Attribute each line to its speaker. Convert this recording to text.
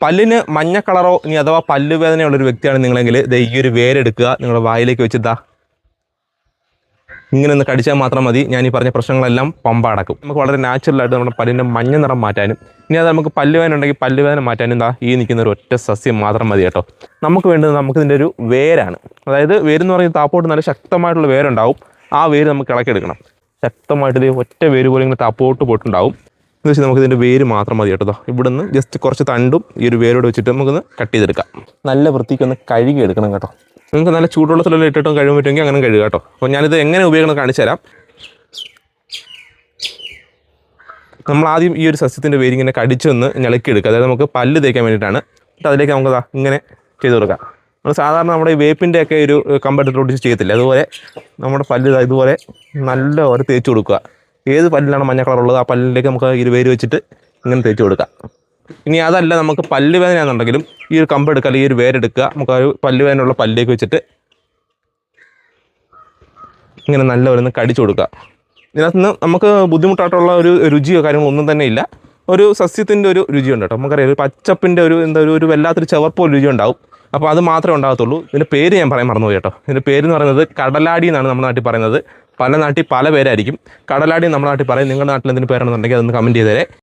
Speaker 1: പല്ലിന് മഞ്ഞ കളറോ ഇനി അഥവാ പല്ലുവേദനയുള്ളൊരു വ്യക്തിയാണ് നിങ്ങളെങ്കിൽ ഈ ഒരു വേരെടുക്കുക നിങ്ങളുടെ വായിലേക്ക് വെച്ച് ഇങ്ങനെ ഒന്ന് കടിച്ചാൽ മാത്രം മതി. ഞാൻ ഈ പറഞ്ഞ പ്രശ്നങ്ങളെല്ലാം പമ്പ അടക്കും. നമുക്ക് വളരെ നാച്ചുറലായിട്ട് നമ്മുടെ പല്ലിൻ്റെ മഞ്ഞ നിറം മാറ്റാനും ഇനി അത് നമുക്ക് പല്ലുവേദന ഉണ്ടെങ്കിൽ പല്ലുവേദന മാറ്റാനും ഈ നിൽക്കുന്ന ഒരു ഒറ്റ സസ്യം മാത്രം മതി കേട്ടോ. നമുക്ക് വേണ്ടത് നമുക്കിതിൻ്റെ ഒരു വേരാണ്. അതായത് വേരെന്ന് പറയുന്നത് താപ്പോട്ട് നല്ല ശക്തമായിട്ടുള്ള വേരുണ്ടാവും. ആ വേര് നമുക്ക് ഇളക്കിയെടുക്കണം. ശക്തമായിട്ട് ഒറ്റ വേര് പോലെ ഇങ്ങനെ താപ്പോട്ട് പോയിട്ടുണ്ടാവും. എന്ന് വെച്ചാൽ നമുക്കിതിൻ്റെ വേര് മാത്രം മതി കേട്ടോ. ഇവിടുന്ന് ജസ്റ്റ് കുറച്ച് തണ്ടും ഈ ഒരു വേരോട് വെച്ചിട്ട് നമുക്കൊന്ന് കട്ട് ചെയ്തെടുക്കാം. നല്ല വൃത്തിക്കൊന്ന് കഴുകി എടുക്കണം കേട്ടോ. നിങ്ങൾക്ക് നല്ല ചൂടുവെള്ളത്തിലെല്ലാം ഇട്ടിട്ടും കഴുകാൻ പറ്റുമെങ്കിൽ അങ്ങനെ കഴുകുക കേട്ടോ. അപ്പോൾ ഞാനിത് എങ്ങനെ ഉപയോഗിക്കണം കാണിച്ചു തരാം. നമ്മൾ ആദ്യം ഈ ഒരു സസ്യത്തിൻ്റെ വേര് ഇങ്ങനെ കടിച്ചൊന്ന് ഞെളക്കിയെടുക്കുക. അതായത് നമുക്ക് പല്ല് തേക്കാൻ വേണ്ടിയിട്ടാണ്. എന്നിട്ട് അതിലേക്ക് നമുക്ക് ഇങ്ങനെ ചെയ്ത് കൊടുക്കാം. നമ്മൾ സാധാരണ നമ്മുടെ ഈ വേപ്പിൻ്റെയൊക്കെ ഒരു കമ്പെടുത്തോട്ട് ചെയ്യത്തില്ല. അതുപോലെ നമ്മുടെ പല്ല് ഇതുപോലെ നല്ലപോലെ തേച്ച് കൊടുക്കുക. ഏത് പല്ലിലാണ് മഞ്ഞ കളറുള്ളത് ആ പല്ലിലേക്ക് നമുക്ക് ഈ വേര് വെച്ചിട്ട് ഇങ്ങനെ തേച്ച് കൊടുക്കാം. ഇനി അതല്ല നമുക്ക് പല്ല് വേദനയാണെന്നുണ്ടെങ്കിലും ഈ ഒരു കമ്പെടുക്കുക അല്ലെങ്കിൽ ഈ ഒരു വേരെടുക്കുക. നമുക്ക് ആ ഒരു പല്ല് വേദനയുള്ള പല്ലിലേക്ക് വെച്ചിട്ട് ഇങ്ങനെ നല്ലപോലെ ഒന്ന് കടിച്ചു കൊടുക്കുക. ഇതിനകത്ത് നിന്ന് നമുക്ക് ബുദ്ധിമുട്ടായിട്ടുള്ള ഒരു രുചിയോ കാര്യങ്ങളോ ഒന്നും തന്നെ ഇല്ല. ഒരു സസ്യത്തിൻ്റെ ഒരു രുചിയുണ്ട് കേട്ടോ. നമുക്കറിയാം ഒരു പച്ചപ്പിൻ്റെ ഒരു വല്ലാത്തൊരു ചവർപ്പോ രുചി ഉണ്ടാവും. അപ്പോൾ അത് മാത്രമേ ഉണ്ടാകത്തുള്ളൂ. ഇതിൻ്റെ പേര് ഞാൻ പറയാൻ മറന്നുപോയി കേട്ടോ. ഇതിൻ്റെ പേര് എന്ന് പറയുന്നത് കടലാടി എന്നാണ് നമ്മുടെ നാട്ടിൽ പറയുന്നത്. പല നാട്ടിൽ പല പേരായിരിക്കും. കടലാടി നമ്മുടെ നാട്ടിൽ പറയും. നിങ്ങളുടെ നാട്ടിൽ എന്തിന് പേരാണെന്നുണ്ടെങ്കിൽ അതൊന്ന് കമൻറ്റ് ചെയ്തേരെ.